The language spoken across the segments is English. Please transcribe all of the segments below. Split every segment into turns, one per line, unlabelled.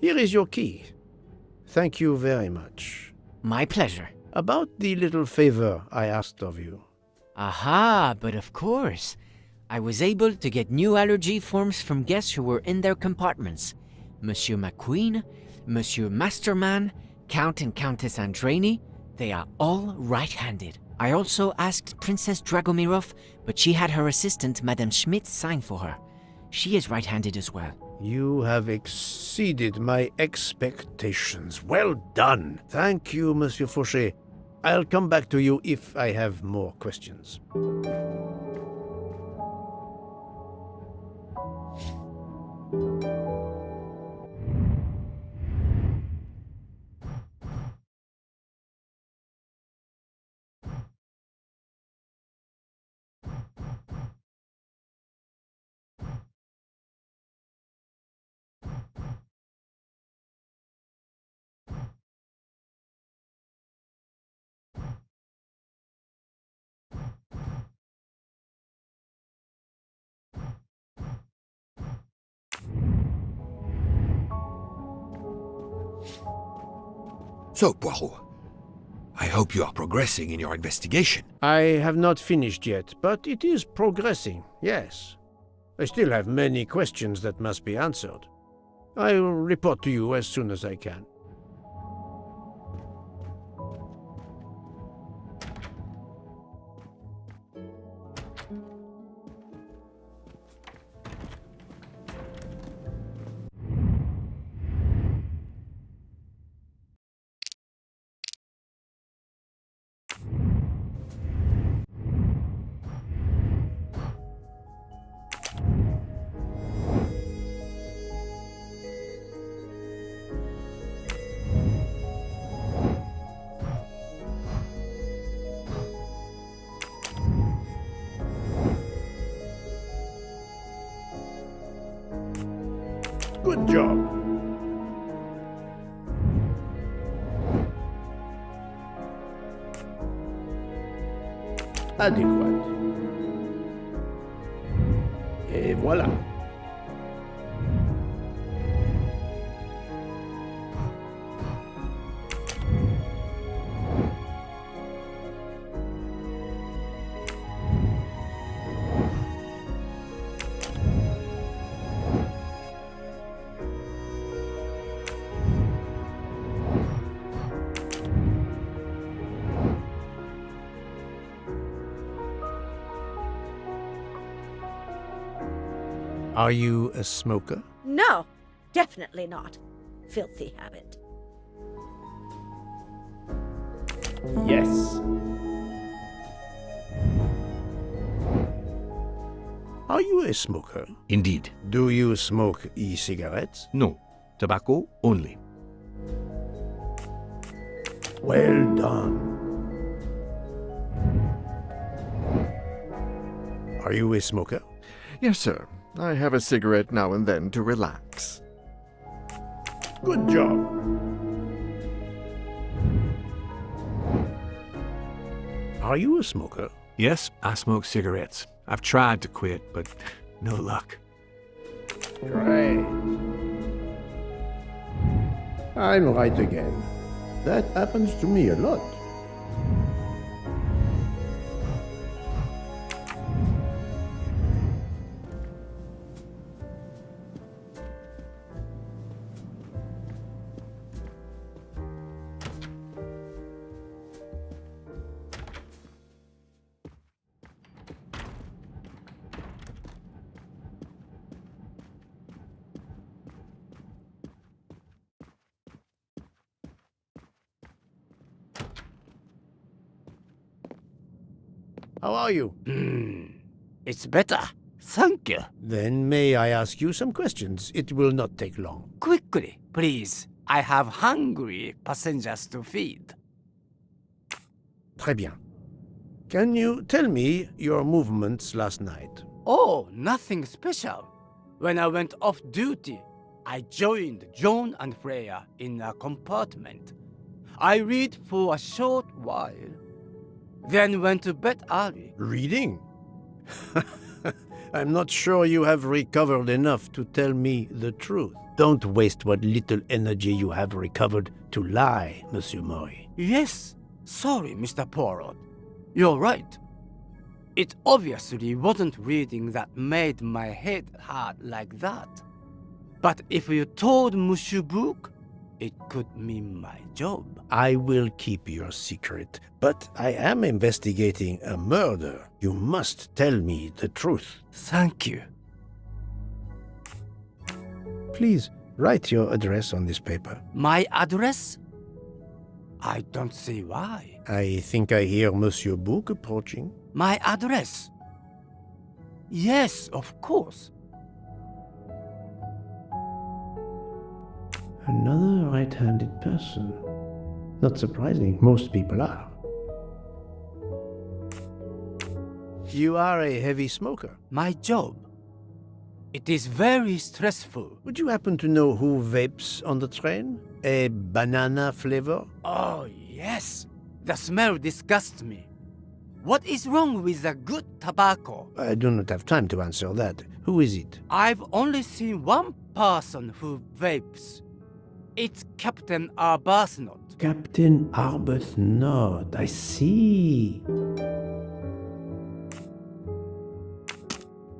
Here is your key. Thank you very much.
My pleasure.
About the little favor I asked of you.
Aha, but of course. I was able to get new allergy forms from guests who were in their compartments. Monsieur McQueen, Monsieur Masterman, Count and Countess Andreni, they are all right-handed. I also asked Princess Dragomirov, but she had her assistant, Madame Schmidt, sign for her. She is right-handed as well.
You have exceeded my expectations. Well done. Thank you, Monsieur Fauchet. I'll come back to you if I have more questions.
So, Poirot, I hope you are progressing in your investigation.
I have not finished yet, but it is progressing, yes. I still have many questions that must be answered. I will report to you as soon as I can. Good job. Adéquat. Et voilà. Are you a smoker?
No, definitely not. Filthy habit.
Yes. Are you a smoker?
Indeed.
Do you smoke e-cigarettes?
No. Tobacco only.
Well done. Are you a smoker?
Yes, sir. I have a cigarette now and then to relax.
Good job. Are you a smoker?
Yes, I smoke cigarettes. I've tried to quit, but no luck.
Great. I'm right again. That happens to me a lot. How are you?
It's better. Thank you.
Then may I ask you some questions? It will not take long.
Quickly, please. I have hungry passengers to feed.
Très bien. Can you tell me your movements last night?
Oh, nothing special. When I went off duty, I joined John and Freya in a compartment. I read for a short while, then went to bed early.
Reading? I'm not sure you have recovered enough to tell me the truth. Don't waste what little energy you have recovered to lie, Monsieur Mori.
Yes, sorry, Mr. Poirot. You're right. It obviously wasn't reading that made my head hard like that. But if you told Monsieur Book, it could mean my job.
I will keep your secret, but I am investigating a murder. You must tell me the truth.
Thank you.
Please, write your address on this paper.
My address? I don't see why.
I think I hear Monsieur Book approaching.
My address? Yes, of course.
Another right-handed person. Not surprising, most people are. You are a heavy smoker.
My job. It is very stressful.
Would you happen to know who vapes on the train? A banana flavor?
Oh, yes. The smell disgusts me. What is wrong with the good tobacco?
I do not have time to answer that. Who is it?
I've only seen one person who vapes. It's Captain Arbuthnot.
Captain Arbuthnot. I see.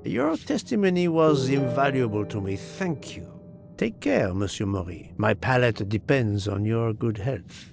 Your testimony was invaluable to me. Thank you. Take care, Monsieur Mori. My palate depends on your good health.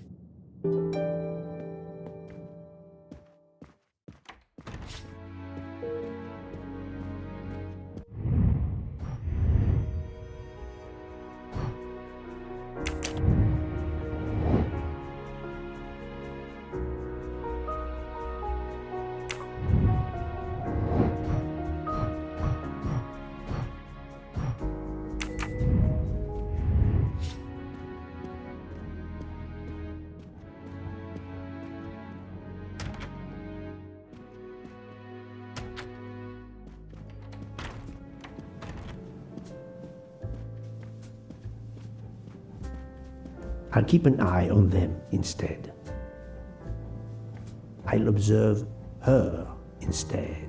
I'll keep an eye on them instead. I'll observe her instead.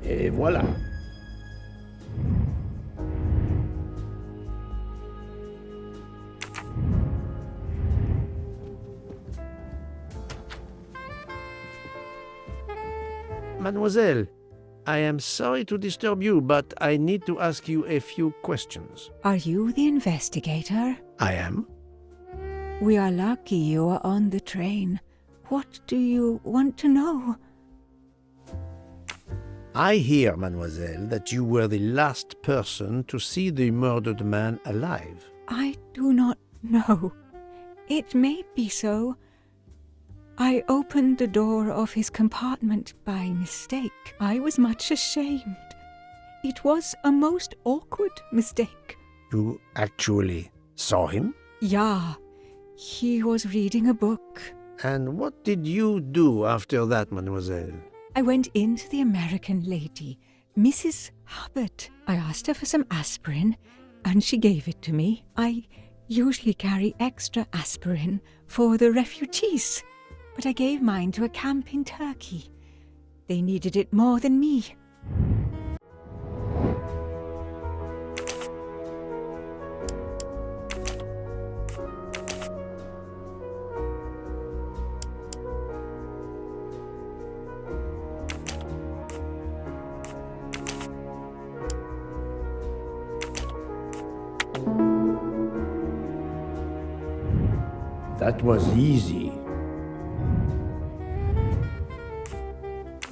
Et voilà. Mademoiselle, I am sorry to disturb you, but I need to ask you a few questions.
Are you the investigator?
I am.
We are lucky you are on the train. What do you want to know?
I hear, mademoiselle, that you were the last person to see the murdered man alive.
I do not know. It may be so. I opened the door of his compartment by mistake. I was much ashamed. It was a most awkward mistake.
You actually saw him?
Yeah, he was reading a book.
And what did you do after that, mademoiselle?
I went in to the American lady, Mrs. Hubbard. I asked her for some aspirin, and she gave it to me. I usually carry extra aspirin for the refugees, but I gave mine to a camp in Turkey. They needed it more than me.
That was easy.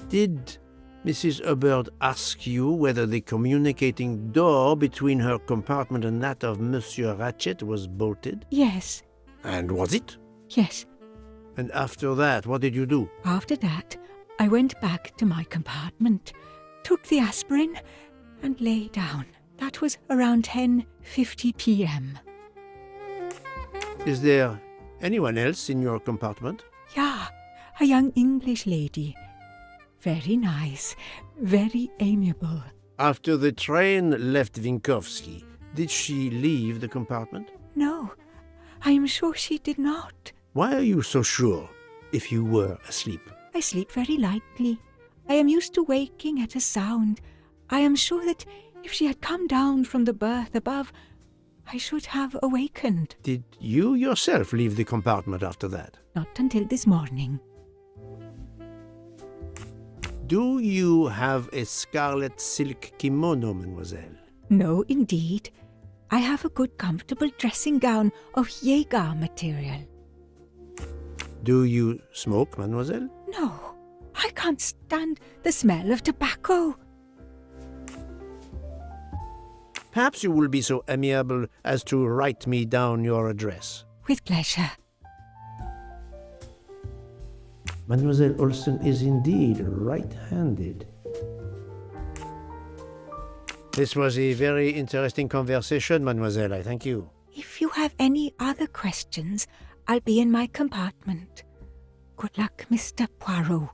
Did Mrs. Hubbard ask you whether the communicating door between her compartment and that of Monsieur Ratchet was bolted?
Yes,
And was it?
yes.
And after that, what did you do?
After that, I went back to my compartment, took the aspirin, and lay down. That was around 10:50 p.m.
Is there anyone else in your compartment?
Yeah, a young English lady. Very nice, very amiable.
After the train left Vinkovsky, did she leave the compartment?
No, I am sure she did not.
Why are you so sure if you were asleep?
I sleep very lightly. I am used to waking at a sound. I am sure that if she had come down from the berth above, I should have awakened.
Did you yourself leave the compartment after that?
Not until this morning.
Do you have a scarlet silk kimono, mademoiselle?
No, indeed. I have a good comfortable dressing gown of Jaeger material.
Do you smoke, mademoiselle?
No, I can't stand the smell of tobacco.
Perhaps you will be so amiable as to write me down your address.
With pleasure.
Mademoiselle Olsen is indeed right-handed. This was a very interesting conversation, mademoiselle. I thank you.
If you have any other questions, I'll be in my compartment. Good luck, Mr. Poirot.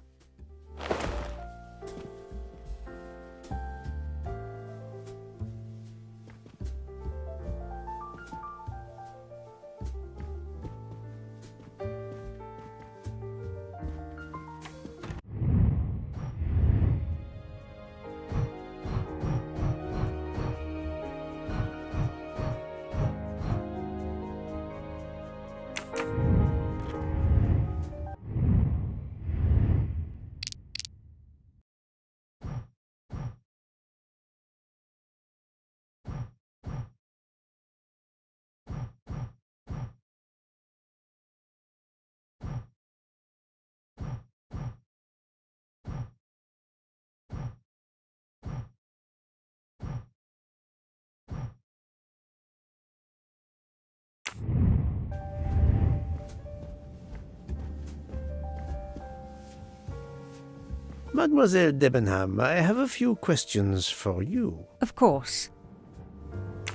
Mademoiselle Debenham, I have a few questions for you.
Of course.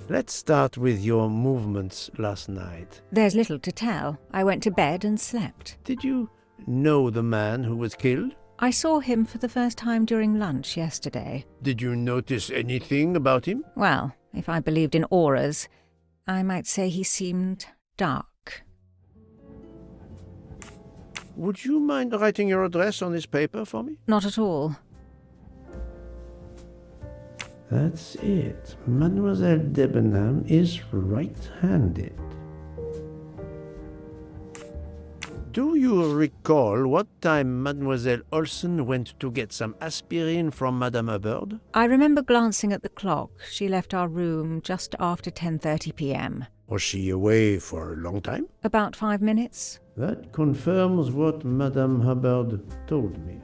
Let's start with your movements last night.
There's little to tell. I went to bed and slept.
Did you know the man who was killed?
I saw him for the first time during lunch yesterday.
Did you notice anything about him?
Well, if I believed in auras, I might say he seemed dark.
Would you mind writing your address on this paper for me?
Not at all.
That's it. Mademoiselle Debenham is right-handed. Do you recall what time Mademoiselle Olsen went to get some aspirin from Madame Hubbard?
I remember glancing at the clock. She left our room just after 10:30 p.m.
Was she away for a long time?
About 5 minutes.
That confirms what Madame Hubbard told me.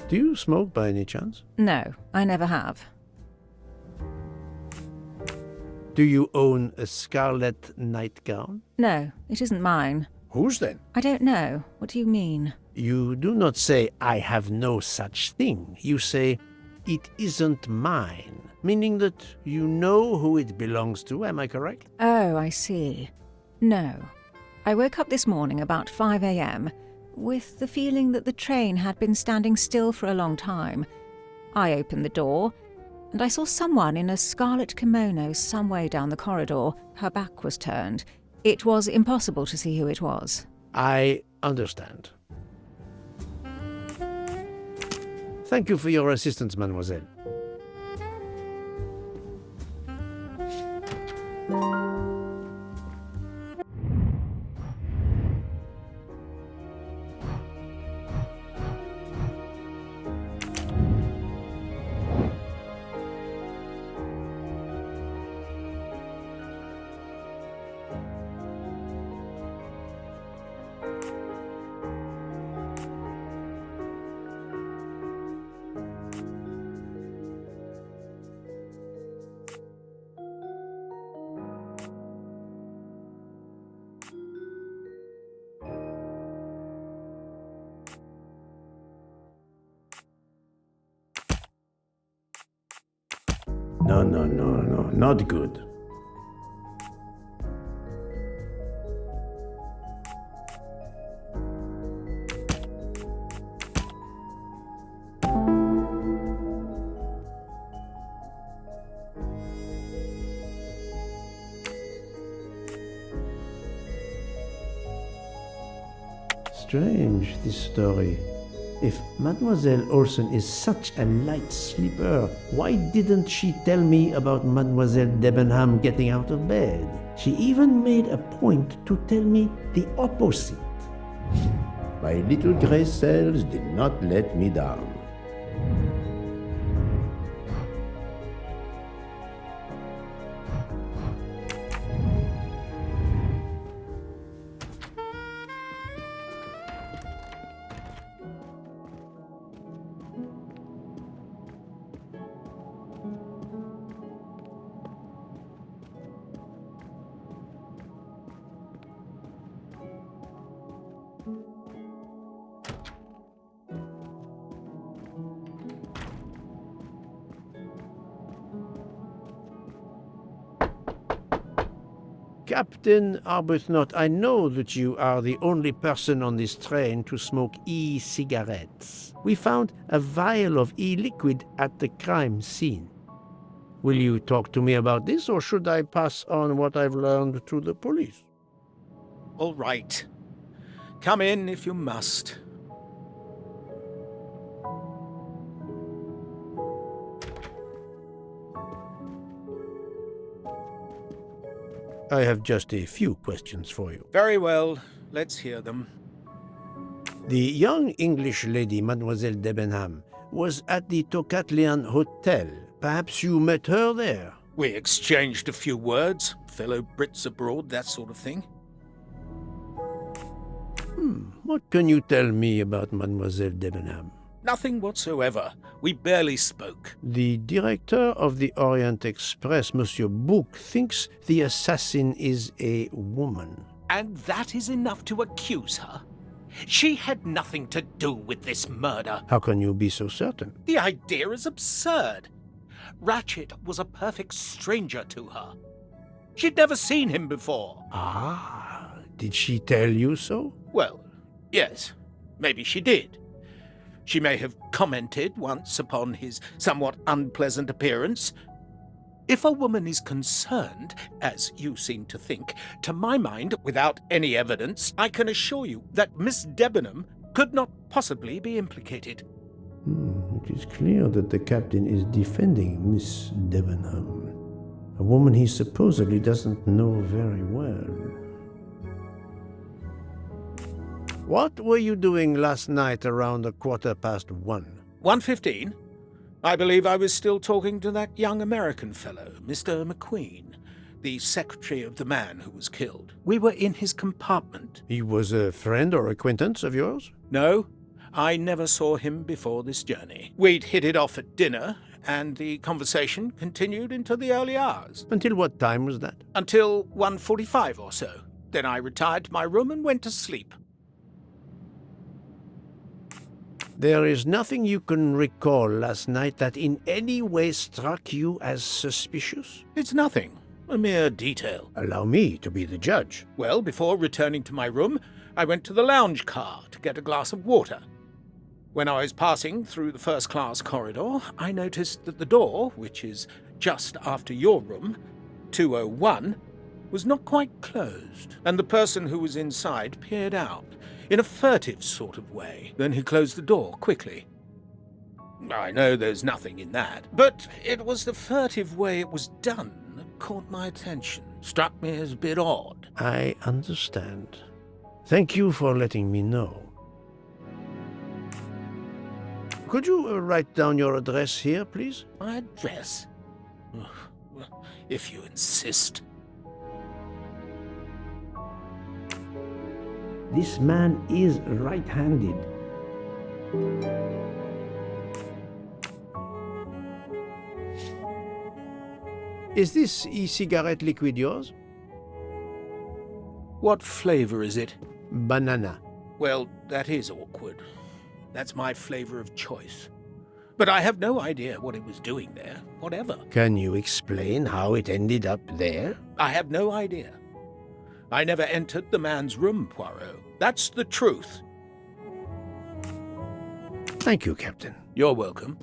Do you smoke by any chance?
No, I never have.
Do you own a scarlet nightgown?
No, it isn't mine.
Whose then?
I don't know. What do you mean?
You do not say, I have no such thing. You say, it isn't mine, meaning that you know who it belongs to. Am I correct?
Oh, I see. No. I woke up this morning about 5 a.m. with the feeling that the train had been standing still for a long time. I opened the door, and I saw someone in a scarlet kimono some way down the corridor. Her back was turned. It was impossible to see who it was.
I understand. Thank you for your assistance, mademoiselle. No, not good. Strange, this story. If Mademoiselle Olsen is such a light sleeper, why didn't she tell me about Mademoiselle Debenham getting out of bed? She even made a point to tell me the opposite. My little grey cells did not let me down. Captain Arbuthnot, I know that you are the only person on this train to smoke e-cigarettes. We found a vial of e-liquid at the crime scene. Will you talk to me about this, or should I pass on what I've learned to the police?
All right. Come in if you must.
I have just a few questions for you.
Very well. Let's hear them.
The young English lady, Mademoiselle Debenham, was at the Tocatlian Hotel. Perhaps you met her there?
We exchanged a few words. Fellow Brits abroad, that sort of thing.
What can you tell me about Mademoiselle Debenham?
Nothing whatsoever. We barely spoke.
The director of the Orient Express, Monsieur Bouc, thinks the assassin is a woman.
And that is enough to accuse her? She had nothing to do with this murder.
How can you be so certain?
The idea is absurd. Ratchet was a perfect stranger to her. She'd never seen him before.
Ah, did she tell you so?
Well, yes, maybe she did. She may have commented once upon his somewhat unpleasant appearance. If a woman is concerned, as you seem to think, to my mind, without any evidence, I can assure you that Miss Debenham could not possibly be implicated.
It is clear that the captain is defending Miss Debenham, a woman he supposedly doesn't know very well. What were you doing last night around 1:15?
1:15? I believe I was still talking to that young American fellow, Mr. McQueen, the secretary of the man who was killed. We were in his compartment.
He was a friend or acquaintance of yours?
No, I never saw him before this journey. We'd hit it off at dinner, and the conversation continued into the early hours.
Until what time was that?
Until 1:45 or so. Then I retired to my room and went to sleep.
There is nothing you can recall last night that in any way struck you as suspicious?
It's nothing. A mere detail.
Allow me to be the judge.
Well, before returning to my room, I went to the lounge car to get a glass of water. When I was passing through the first-class corridor, I noticed that the door, which is just after your room, 201, was not quite closed, and the person who was inside peered out in a furtive sort of way. Then he closed the door quickly. I know there's nothing in that, but it was the furtive way it was done that caught my attention. Struck me as a bit odd.
I understand. Thank you for letting me know. Could you write down your address here, please?
My address? If you insist.
This man is right-handed. Is this e-cigarette liquid yours?
What flavor is it?
Banana.
Well, that is awkward. That's my flavor of choice. But I have no idea what it was doing there, whatever.
Can you explain how it ended up there?
I have no idea. I never entered the man's room, Poirot. That's the truth.
Thank you, Captain.
You're welcome.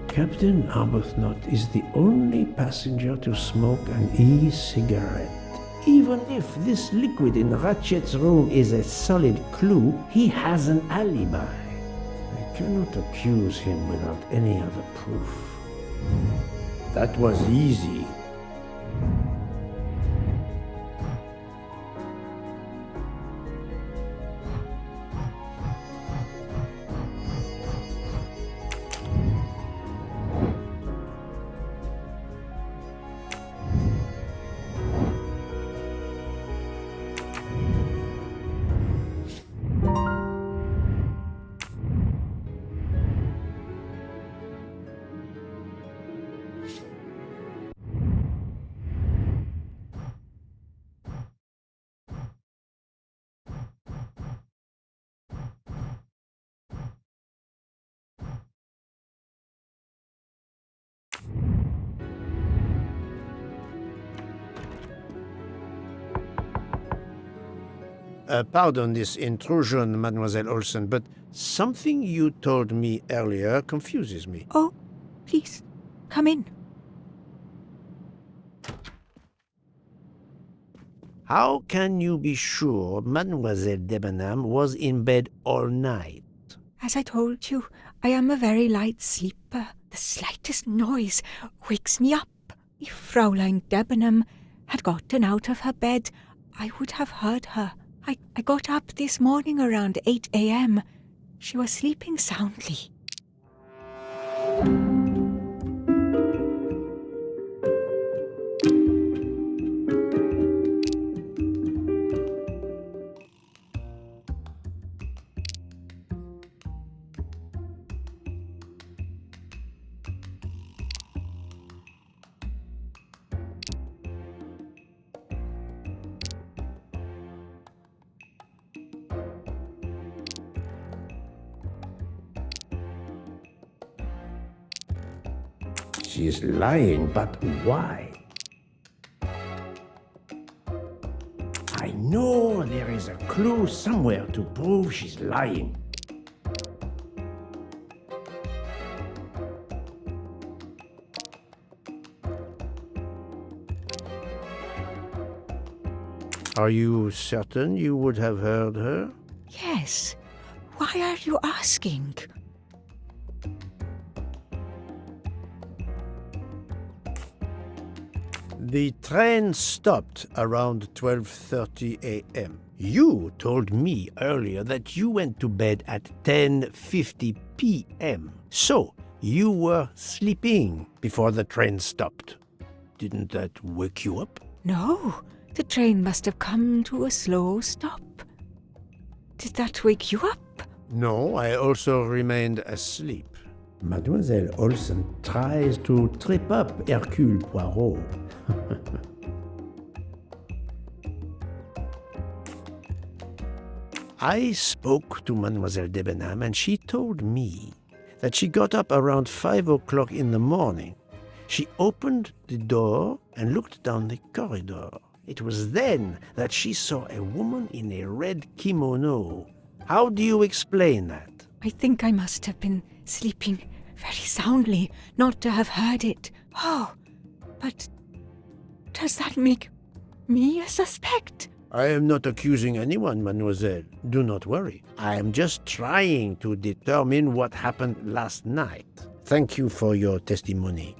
Captain Arbuthnot is the only passenger to smoke an e-cigarette. Even if this liquid in Ratchet's room is a solid clue, he has an alibi. I cannot accuse him without any other proof. That was easy. Pardon this intrusion, Mademoiselle Olsen, but something you told me earlier confuses me.
Oh, please, come in.
How can you be sure Mademoiselle Debenham was in bed all night?
As I told you, I am a very light sleeper. The slightest noise wakes me up. If Fraulein Debenham had gotten out of her bed, I would have heard her. I got up this morning around 8 a.m. She was sleeping soundly.
She is lying, but why? I know there is a clue somewhere to prove she's lying. Are you certain you would have heard her?
Yes. Why are you asking?
The train stopped around 12:30 a.m. You told me earlier that you went to bed at 10:50 p.m. So, you were sleeping before the train stopped. Didn't that wake you up?
No, the train must have come to a slow stop. Did that wake you up?
No, I also remained asleep. Mademoiselle Olsen tries to trip up Hercule Poirot. I spoke to Mademoiselle Debenham and she told me that she got up around 5 o'clock in the morning. She opened the door and looked down the corridor. It was then that she saw a woman in a red kimono. How do you explain that?
I think I must have been sleeping very soundly not to have heard it. Oh, but does that make me a suspect?
I am not accusing anyone, mademoiselle. Do not worry. I am just trying to determine what happened last night. Thank you for your testimony.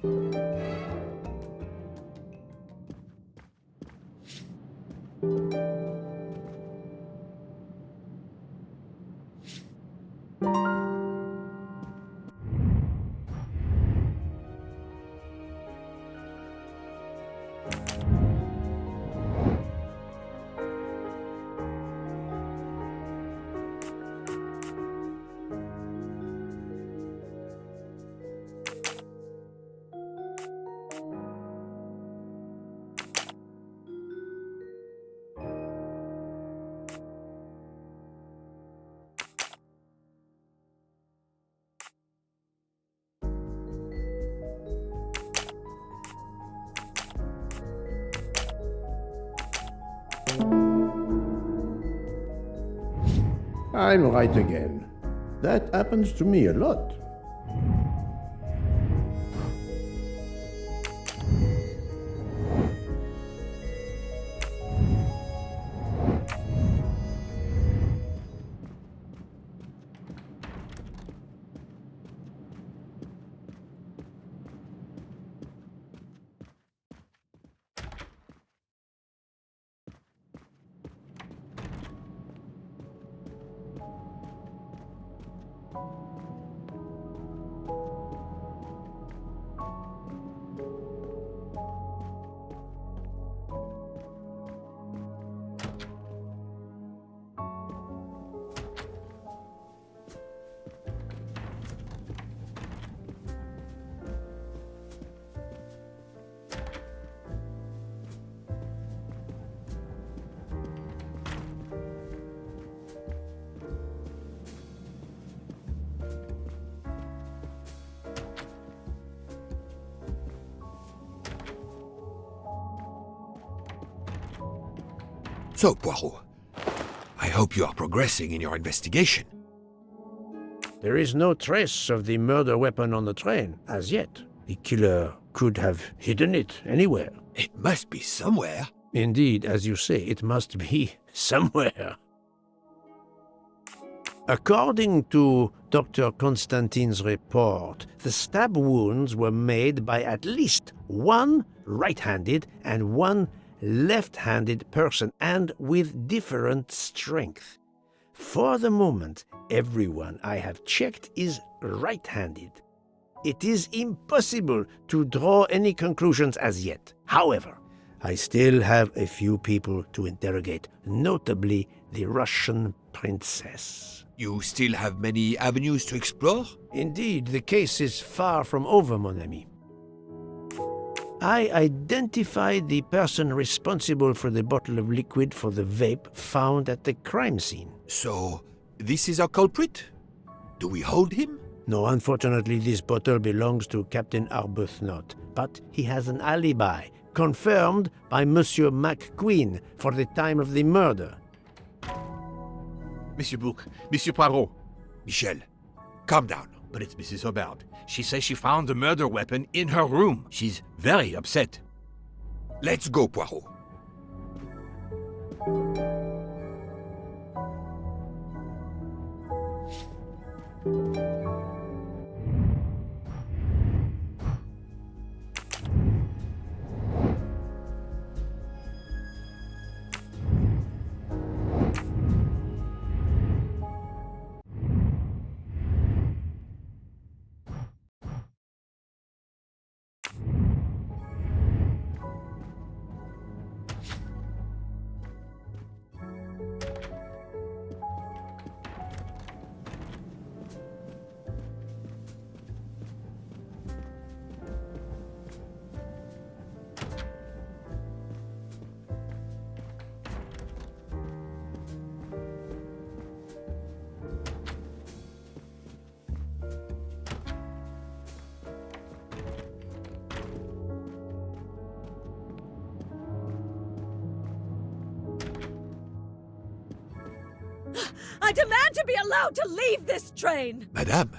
I'm right again. That happens to me a lot.
So, Poirot, I hope you are progressing in your investigation.
There is no trace of the murder weapon on the train, as yet. The killer could have hidden it anywhere.
It must be somewhere.
Indeed, as you say, it must be somewhere. According to Dr. Constantine's report, the stab wounds were made by at least one right-handed and one left-handed person, and with different strength. For the moment, everyone I have checked is right-handed. It is impossible to draw any conclusions as yet. However, I still have a few people to interrogate, notably the Russian princess.
You still have many avenues to explore?
Indeed, the case is far from over, mon ami. I identified the person responsible for the bottle of liquid for the vape found at the crime scene.
So, this is our culprit? Do we hold him?
No, unfortunately, this bottle belongs to Captain Arbuthnot, but he has an alibi, confirmed by Monsieur McQueen for the time of the murder.
Monsieur Bouc, Monsieur Poirot.
Michel, calm down.
But it's Mrs. Hobart. She says she found the murder weapon in her room. She's very upset.
Let's go, Poirot.
I demand to be allowed to leave this train!
Madame,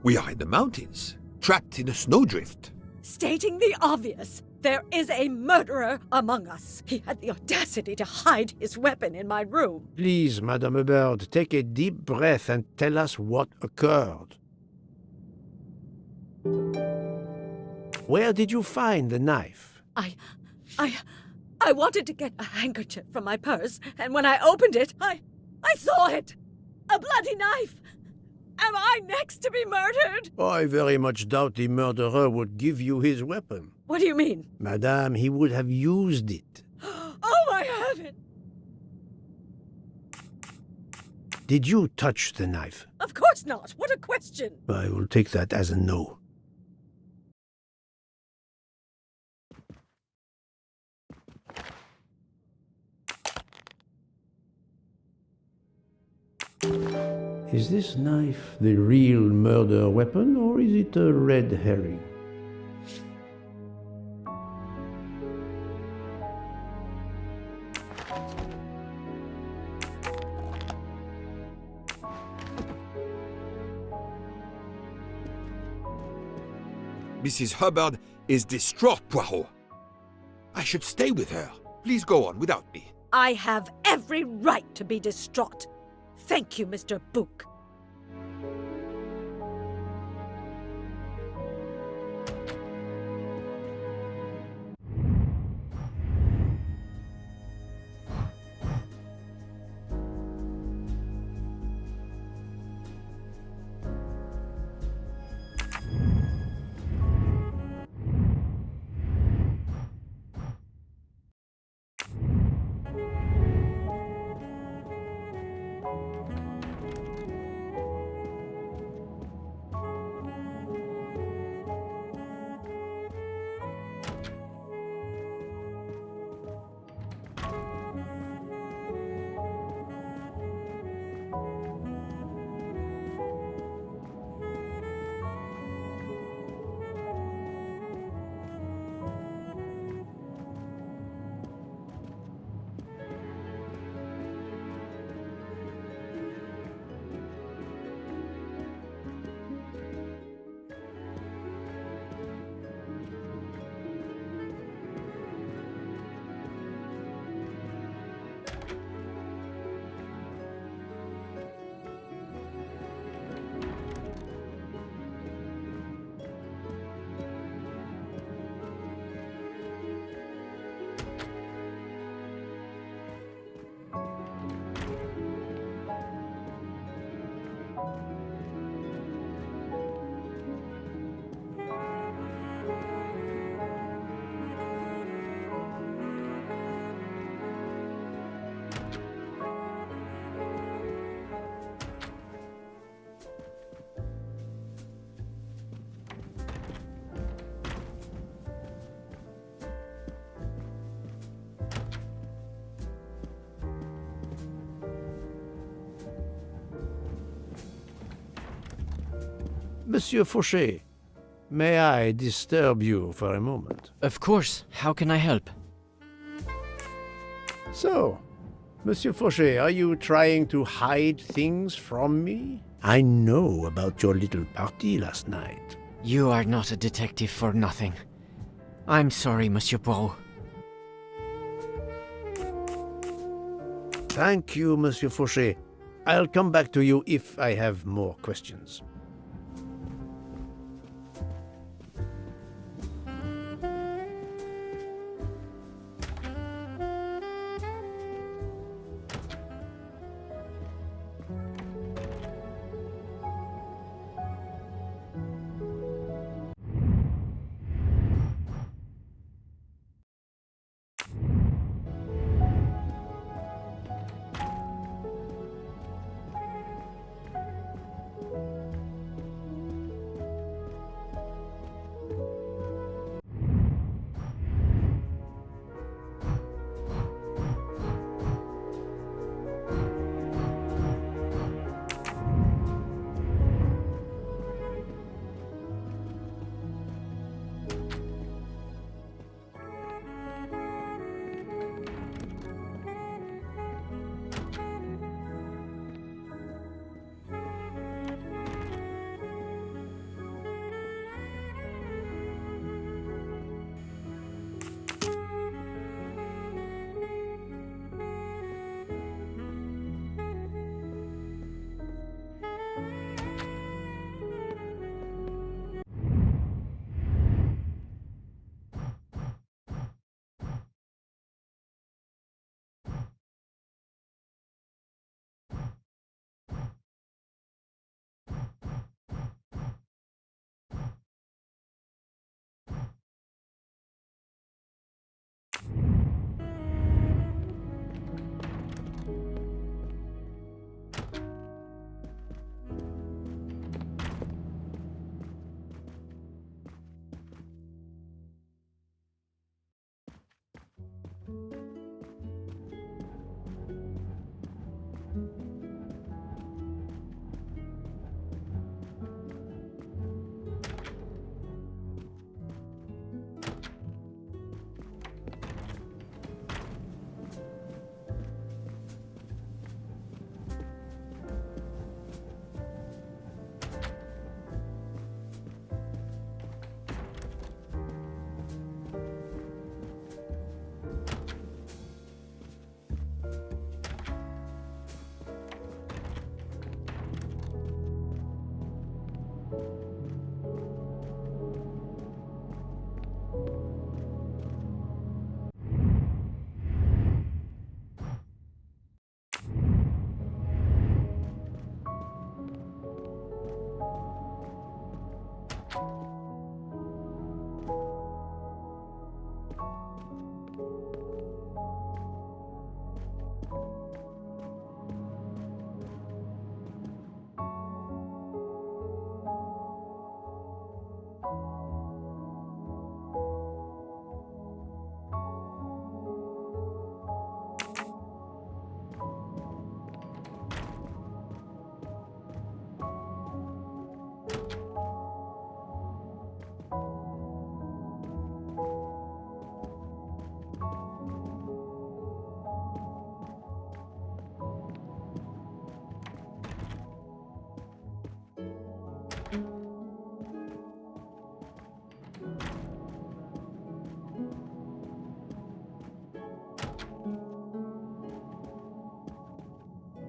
we are in the mountains, trapped in a snowdrift.
Stating the obvious, there is a murderer among us. He had the audacity to hide his weapon in my room.
Please, Madame Hubbard, take a deep breath and tell us what occurred. Where did you find the knife?
I wanted to get a handkerchief from my purse, and when I opened it, I saw it! A bloody knife! Am I next to be murdered?
I very much doubt the murderer would give you his weapon.
What do you mean?
Madame, he would have used it.
Oh, my heaven!
Did you touch the knife?
Of course not! What a question!
I will take that as a no. Is this knife the real murder weapon, or is it a red herring?
Mrs. Hubbard is distraught, Poirot. I should stay with her. Please go on without me.
I have every right to be distraught. Thank you, Mr. Book.
Monsieur Fauchet, may I disturb you for a moment?
Of course. How can I help?
So, Monsieur Fauchet, are you trying to hide things from me? I know about your little party last night.
You are not a detective for nothing. I'm sorry, Monsieur Poirot.
Thank you, Monsieur Fauchet. I'll come back to you if I have more questions.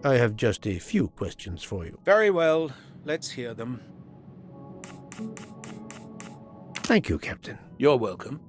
I have just a few questions for you.
Very well. Let's hear them.
Thank you, Captain.
You're welcome.